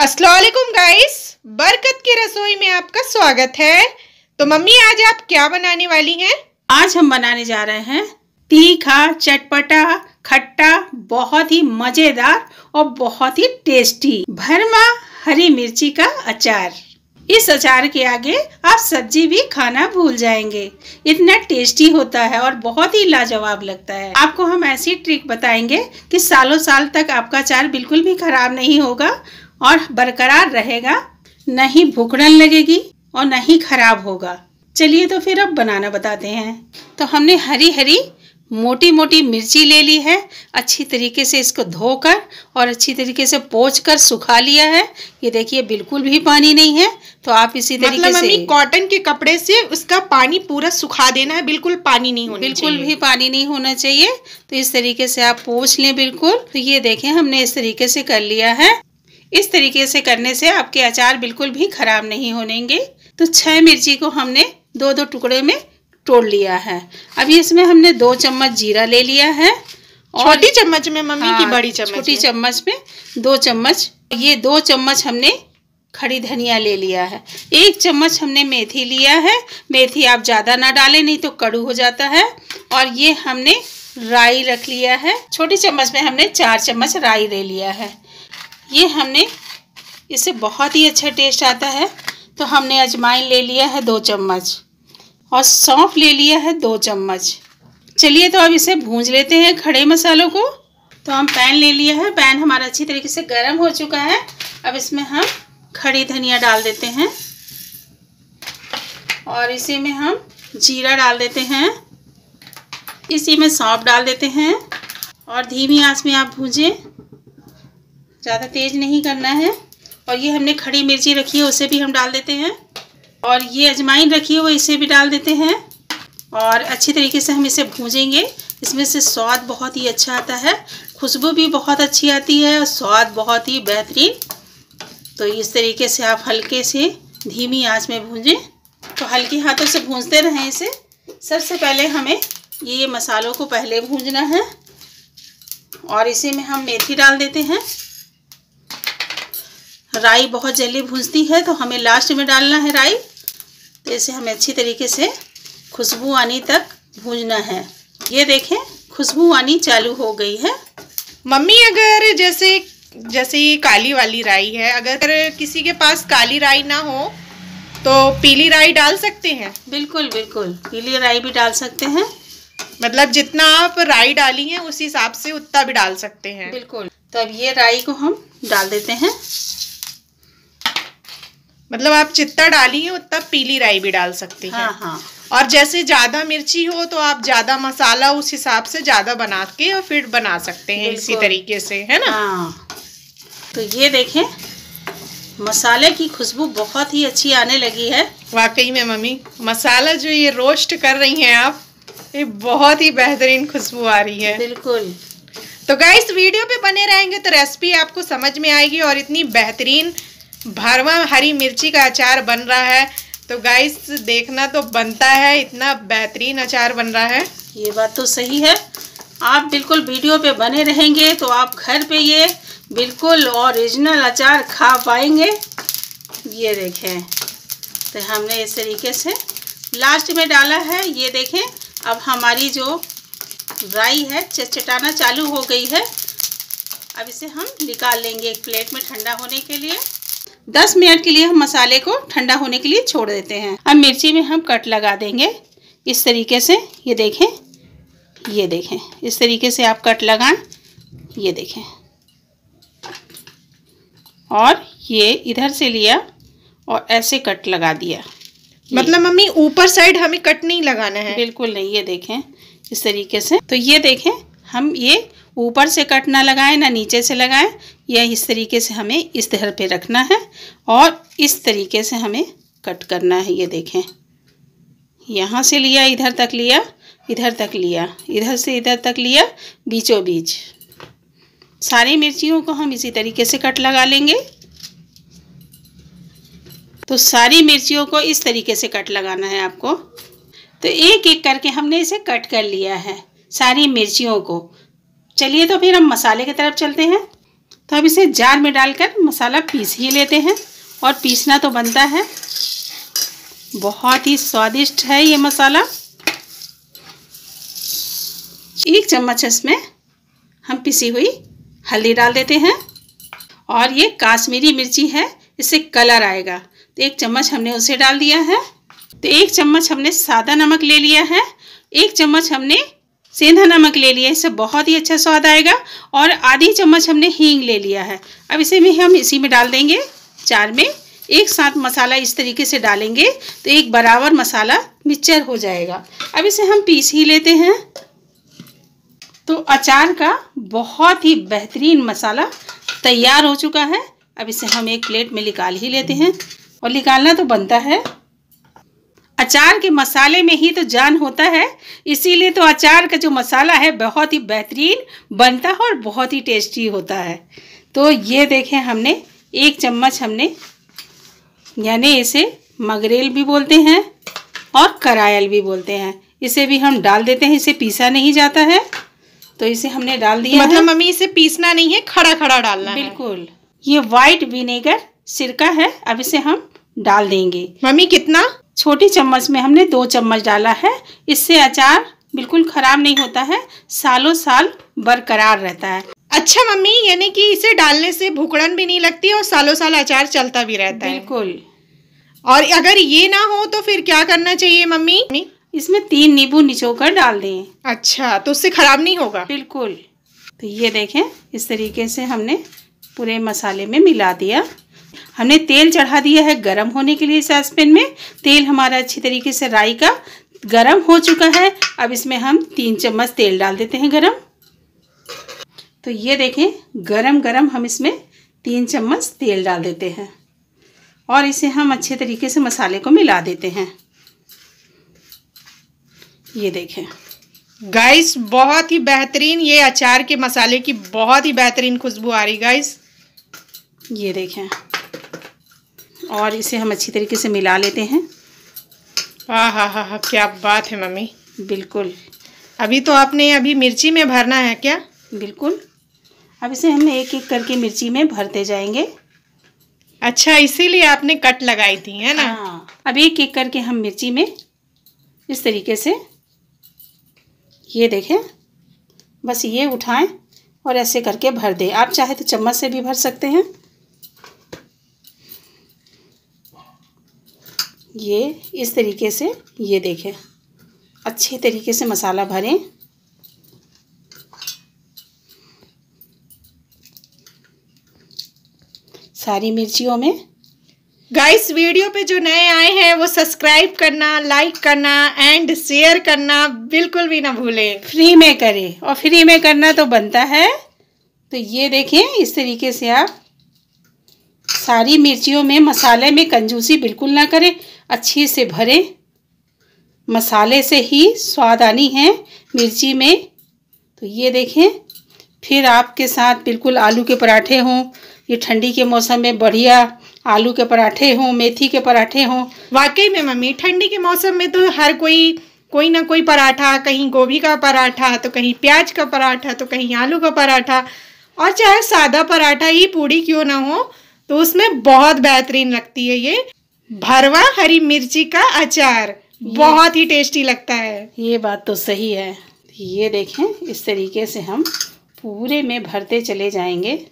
अस्सलाम वालेकुम गाइस, बरकत की रसोई में आपका स्वागत है। तो मम्मी आज आप क्या बनाने वाली हैं? आज हम बनाने जा रहे हैं तीखा, चटपटा, खट्टा, बहुत ही मजेदार और बहुत ही टेस्टी भरमा हरी मिर्ची का अचार। इस अचार के आगे आप सब्जी भी खाना भूल जाएंगे, इतना टेस्टी होता है और बहुत ही लाजवाब लगता है। आपको हम ऐसी ट्रिक बताएंगे कि सालों साल तक आपका अचार बिल्कुल भी खराब नहीं होगा और बरकरार रहेगा, नहीं भूखड़न लगेगी और नहीं खराब होगा। चलिए तो फिर अब बनाना बताते हैं। तो हमने हरी हरी मोटी मोटी मिर्ची ले ली है, अच्छी तरीके से इसको धोकर और अच्छी तरीके से पोंछकर सुखा लिया है। ये देखिए बिल्कुल भी पानी नहीं है, तो आप इसी तरीके से मम्मी कॉटन के कपड़े से उसका पानी पूरा सुखा देना है, बिल्कुल पानी नहीं होना चाहिए, बिल्कुल भी पानी नहीं होना चाहिए। तो इस तरीके से आप पोंछ लें बिल्कुल। तो ये देखें हमने इस तरीके से कर लिया है। इस तरीके से करने से आपके अचार बिल्कुल भी खराब नहीं होनेंगे। तो 6 मिर्ची को हमने दो दो टुकड़े में तोड़ लिया है। अभी इसमें हमने 2 चम्मच जीरा ले लिया है। छोटी चम्मच में मम्मी की बड़ी चम्मच? छोटी चम्मच में 2 चम्मच। ये 2 चम्मच हमने खड़ी धनिया ले लिया है। 1 चम्मच हमने मेथी लिया है। मेथी आप ज़्यादा ना डालें, नहीं तो कड़ू हो जाता है। और ये हमने राई रख लिया है। छोटी चम्मच में हमने 4 चम्मच राई ले लिया है। ये हमने, इससे बहुत ही अच्छा टेस्ट आता है। तो हमने अजवाइन ले लिया है 2 चम्मच और सौंफ ले लिया है 2 चम्मच। चलिए तो अब इसे भूंज लेते हैं खड़े मसालों को। तो हम पैन ले लिया है, पैन हमारा अच्छी तरीके से गर्म हो चुका है। अब इसमें हम खड़ी धनिया डाल देते हैं और इसी में हम जीरा डाल देते हैं, इसी में सौंफ डाल देते हैं और धीमी आंच में आप भूंजें, ज़्यादा तेज़ नहीं करना है। और ये हमने खड़ी मिर्ची रखी है उसे भी हम डाल देते हैं और ये अजवाइन रखी है वो इसे भी डाल देते हैं और अच्छी तरीके से हम इसे भूंजेंगे। इसमें से स्वाद बहुत ही अच्छा आता है, खुशबू भी बहुत अच्छी आती है और स्वाद बहुत ही बेहतरीन। तो इस तरीके से आप हल्के से धीमी आंच में भूंजें। तो हल्के हाथों से भूंजते रहें इसे। सबसे पहले हमें ये मसालों को पहले भूंजना है और इसी में हम मेथी डाल देते हैं। राई बहुत जल्दी भूंजती है तो हमें लास्ट में डालना है राई। तो इसे हमें अच्छी तरीके से खुशबू आने तक भूंजना है। ये देखें खुशबू आनी चालू हो गई है। मम्मी अगर जैसे ये काली वाली राई है, अगर किसी के पास काली राई ना हो तो पीली राई डाल सकते हैं? बिल्कुल बिल्कुल, पीली राई भी डाल सकते हैं। मतलब जितना आप राई डाली है उस हिसाब से उतना भी डाल सकते हैं। बिल्कुल। तो अब ये राई को हम डाल देते हैं। मतलब आप जितना डाली है उतना पीली राई भी डाल सकती हैं। हाँ। और जैसे ज्यादा मिर्ची हो तो आप ज्यादा मसाला उस हिसाब से ज्यादा बना के और फिर बना सकते हैं इसी तरीके से, है ना? हाँ। तो ये देखें मसाले की खुशबू बहुत ही अच्छी आने लगी है। वाकई में मम्मी मसाला जो ये रोस्ट कर रही हैं आप, ये बहुत ही बेहतरीन खुशबू आ रही है। बिल्कुल। तो गाइस वीडियो पे बने रहेंगे तो रेसिपी आपको समझ में आएगी और इतनी बेहतरीन भरवा हरी मिर्ची का अचार बन रहा है। तो गाइस देखना तो बनता है, इतना बेहतरीन अचार बन रहा है। ये बात तो सही है। आप बिल्कुल वीडियो पे बने रहेंगे तो आप घर पे ये बिल्कुल ओरिजिनल अचार खा पाएंगे। ये देखें तो हमने इस तरीके से लास्ट में डाला है। ये देखें अब हमारी जो राई है चटचटाना चालू हो गई है। अब इसे हम निकाल लेंगे एक प्लेट में ठंडा होने के लिए। 10 मिनट के लिए हम मसाले को ठंडा होने के लिए छोड़ देते हैं। अब मिर्ची में हम कट लगा देंगे इस तरीके से। ये देखें इस तरीके से आप कट लगाएं। ये देखें और ये इधर से लिया और ऐसे कट लगा दिया। मतलब मम्मी ऊपर साइड हमें कट नहीं लगाना है? बिल्कुल नहीं। ये देखें इस तरीके से। तो ये देखें हम ये ऊपर से कट ना लगाएं ना नीचे से लगाएं, यह इस तरीके से हमें इस तरह पे रखना है और इस तरीके से हमें कट करना है। ये देखें यहाँ से लिया, इधर तक लिया, इधर तक लिया, इधर से इधर तक लिया, बीचों बीच सारी मिर्चियों को हम इसी तरीके से कट लगा लेंगे। तो सारी मिर्चियों को इस तरीके से कट लगाना है आपको। तो एक एक करके हमने इसे कट कर लिया है सारी मिर्चियों को। चलिए तो फिर हम मसाले की तरफ चलते हैं। तो अब इसे जार में डालकर मसाला पीस ही लेते हैं, और पीसना तो बनता है। बहुत ही स्वादिष्ट है ये मसाला। 1 चम्मच इसमें हम पिसी हुई हल्दी डाल देते हैं, और ये काश्मीरी मिर्ची है, इससे कलर आएगा, तो 1 चम्मच हमने उसे डाल दिया है। तो 1 चम्मच हमने सादा नमक ले लिया है, 1 चम्मच हमने सेंधा नमक ले लिया है, इससे बहुत ही अच्छा स्वाद आएगा, और आधी चम्मच हमने हींग ले लिया है। अब इसे भी हम इसी में डाल देंगे, चार में एक साथ मसाला इस तरीके से डालेंगे तो एक बराबर मसाला मिक्सचर हो जाएगा। अब इसे हम पीस ही लेते हैं। तो अचार का बहुत ही बेहतरीन मसाला तैयार हो चुका है। अब इसे हम एक प्लेट में निकाल ही लेते हैं, और निकालना तो बनता है। अचार के मसाले में ही तो जान होता है, इसीलिए तो अचार का जो मसाला है बहुत ही बेहतरीन बनता है और बहुत ही टेस्टी होता है। तो ये देखें, हमने 1 चम्मच हमने, यानी इसे मगरेल भी बोलते हैं और करायल भी बोलते हैं, इसे भी हम डाल देते हैं। इसे पीसा नहीं जाता है, तो इसे हमने डाल दिया। मतलब मम्मी इसे पीसना नहीं है, खड़ा खड़ा डालना है। बिल्कुल। ये वाइट विनेगर सिरका है, अब इसे हम डाल देंगे। मम्मी कितना? छोटी चम्मच में हमने 2 चम्मच डाला है। इससे अचार बिल्कुल खराब नहीं होता है, सालों साल बरकरार रहता है। अच्छा मम्मी, यानी कि इसे डालने से भूखड़न भी नहीं लगती और सालों साल अचार चलता भी रहता है। बिल्कुल। और अगर ये ना हो तो फिर क्या करना चाहिए मम्मी? इसमें 3 नींबू निचोकर डाल दें। अच्छा, तो उससे खराब नहीं होगा? बिल्कुल। तो ये देखें, इस तरीके से हमने पूरे मसाले में मिला दिया। हमने तेल चढ़ा दिया है गरम होने के लिए सॉसपैन में। तेल हमारा अच्छी तरीके से राई का गरम हो चुका है। अब इसमें हम 3 चम्मच तेल डाल देते हैं गरम। तो ये देखें, गरम गरम हम इसमें 3 चम्मच तेल डाल देते हैं, और इसे हम अच्छे तरीके से मसाले को मिला देते हैं। ये देखें गाइस, बहुत ही बेहतरीन ये अचार के मसाले की बहुत ही बेहतरीन खुशबू आ रही गाइस। ये देखें, और इसे हम अच्छी तरीके से मिला लेते हैं। हाँ हाँ हाँ हाँ, क्या बात है मम्मी। बिल्कुल। अभी तो आपने अभी मिर्ची में भरना है क्या? बिल्कुल। अब इसे हम एक एक करके मिर्ची में भरते जाएंगे। अच्छा, इसीलिए आपने कट लगाई थी, है ना? हाँ। अब एक एक करके हम मिर्ची में इस तरीके से, ये देखें, बस ये उठाएं और ऐसे करके भर दें। आप चाहे तो चम्मच से भी भर सकते हैं। ये इस तरीके से, ये देखें, अच्छे तरीके से मसाला भरें। सारी मिर्चियों में। गाइस, वीडियो पे जो नए आए हैं वो सब्सक्राइब करना, लाइक करना एंड शेयर करना बिल्कुल भी ना भूलें। फ्री में करें, और फ्री में करना तो बनता है। तो ये देखें, इस तरीके से आप सारी मिर्चियों में, मसाले में कंजूसी बिल्कुल ना करें, अच्छे से भरें। मसाले से ही स्वाद आनी है मिर्ची में। तो ये देखें, फिर आपके साथ बिल्कुल आलू के पराठे हों, ये ठंडी के मौसम में बढ़िया आलू के पराठे हों, मेथी के पराठे हों। वाकई में मम्मी, ठंडी के मौसम में तो हर कोई ना कोई पराठा, कहीं गोभी का पराठा, तो कहीं प्याज का पराठा, तो कहीं आलू का पराठा, और चाहे सादा पराठा ही पूड़ी क्यों ना हो, तो उसमें बहुत बेहतरीन लगती है ये भरवा हरी मिर्ची का अचार। बहुत ही टेस्टी लगता है। ये बात तो सही है। ये देखें, इस तरीके से हम पूरे में भरते चले जाएंगे।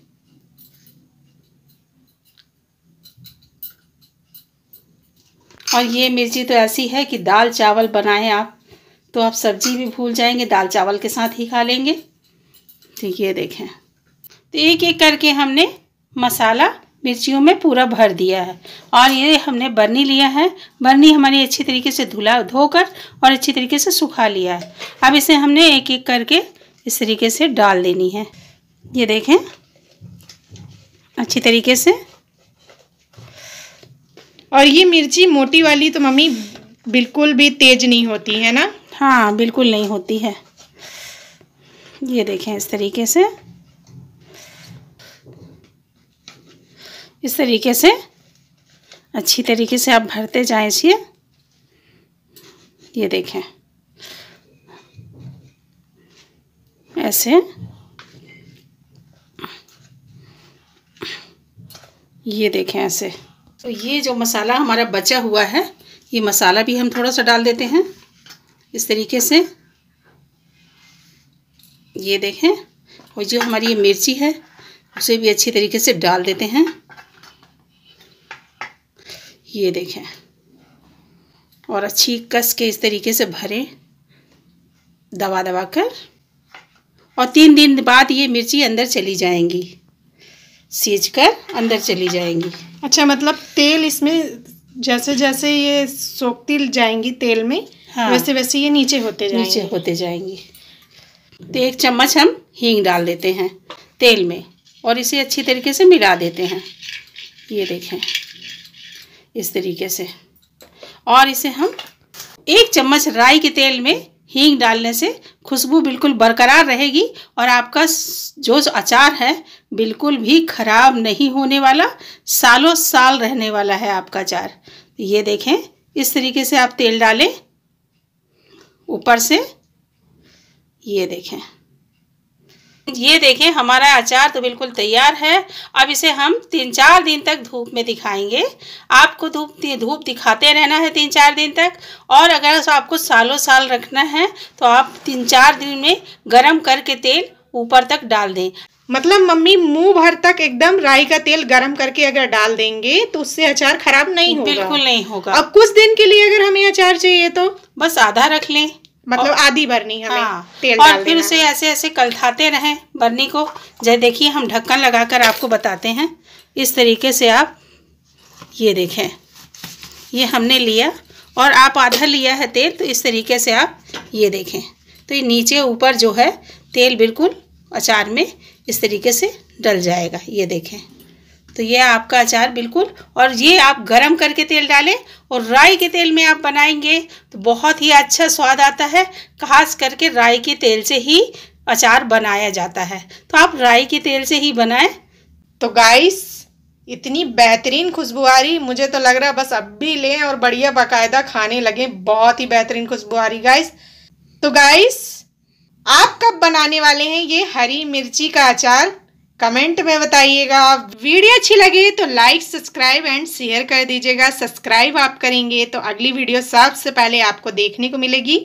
और ये मिर्ची तो ऐसी है कि दाल चावल बनाएं आप तो आप सब्जी भी भूल जाएंगे, दाल चावल के साथ ही खा लेंगे। तो ये देखें, तो एक एक करके हमने मसाला मिर्चियों में पूरा भर दिया है। और ये हमने बर्नी लिया है। बर्नी हमारी अच्छी तरीके से धोकर और अच्छी तरीके से सुखा लिया है। अब इसे हमने एक एक करके इस तरीके से डाल देनी है। ये देखें, अच्छी तरीके से। और ये मिर्ची मोटी वाली तो मम्मी बिल्कुल भी तेज नहीं होती है ना? हाँ, बिल्कुल नहीं होती है। ये देखें, इस तरीके से, इस तरीके से अच्छी तरीके से आप भरते जाएं इसे। ये देखें, ऐसे। ये देखें ऐसे। तो ये जो मसाला हमारा बचा हुआ है, ये मसाला भी हम थोड़ा सा डाल देते हैं इस तरीके से। ये देखें, और जो हमारी ये मिर्ची है उसे भी अच्छी तरीके से डाल देते हैं। ये देखें, और अच्छी कस के इस तरीके से भरें दबा दबा कर। और 3 दिन बाद ये मिर्ची अंदर चली जाएंगी, सीज कर अंदर चली जाएंगी। अच्छा, मतलब तेल इसमें जैसे जैसे ये सोखती जाएंगी तेल में, हाँ, वैसे वैसे ये नीचे होते जाएंगी। तो 1 चम्मच हम हींग डाल देते हैं तेल में और इसे अच्छी तरीके से मिला देते हैं। ये देखें इस तरीके से। और इसे हम 1 चम्मच राई के तेल में हींग डालने से खुशबू बिल्कुल बरकरार रहेगी और आपका जो अचार है बिल्कुल भी खराब नहीं होने वाला, सालों साल रहने वाला है आपका अचार। ये देखें, इस तरीके से आप तेल डालें ऊपर से। ये देखें हमारा अचार तो बिल्कुल तैयार है। अब इसे हम 3-4 दिन तक धूप में दिखाएंगे। आपको धूप दिखाते रहना है 3-4 दिन तक। और अगर आपको सालों साल रखना है तो आप 3-4 दिन में गरम करके तेल ऊपर तक डाल दें। मतलब मम्मी मुंह भर तक एकदम राई का तेल गरम करके अगर डाल देंगे तो उससे अचार खराब नहीं होगा? बिल्कुल नहीं होगा। अब कुछ दिन के लिए अगर हमें अचार चाहिए तो बस आधा रख लें, मतलब आधी भरनी हमें। हाँ, तेल और डाल फिर उसे ऐसे ऐसे कलथाते रहें बरनी को। जैसे देखिए, हम ढक्कन लगाकर आपको बताते हैं। इस तरीके से आप ये देखें, ये हमने लिया और आप आधा लिया है तेल, तो इस तरीके से आप ये देखें तो ये नीचे ऊपर जो है तेल बिल्कुल अचार में इस तरीके से डल जाएगा। ये देखें, तो ये आपका अचार बिल्कुल। और ये आप गरम करके तेल डालें और राई के तेल में आप बनाएंगे तो बहुत ही अच्छा स्वाद आता है। खास करके राई के तेल से ही अचार बनाया जाता है, तो आप राई के तेल से ही बनाएं। तो गाइस, इतनी बेहतरीन खुशबू आ रही, मुझे तो लग रहा है बस अब भी लें और बढ़िया बाकायदा खाने लगे। बहुत ही बेहतरीन खुशबू आ रही गाइस। तो गाइस, आप कब बनाने वाले हैं ये हरी मिर्ची का अचार? कमेंट में बताइएगा। वीडियो अच्छी लगी तो लाइक, सब्सक्राइब एंड शेयर कर दीजिएगा। सब्सक्राइब आप करेंगे तो अगली वीडियो सबसे पहले आपको देखने को मिलेगी।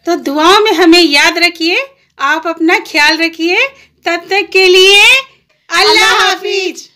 तो दुआओं में हमें याद रखिए, आप अपना ख्याल रखिए। तब तक के लिए अल्लाह हाफिज।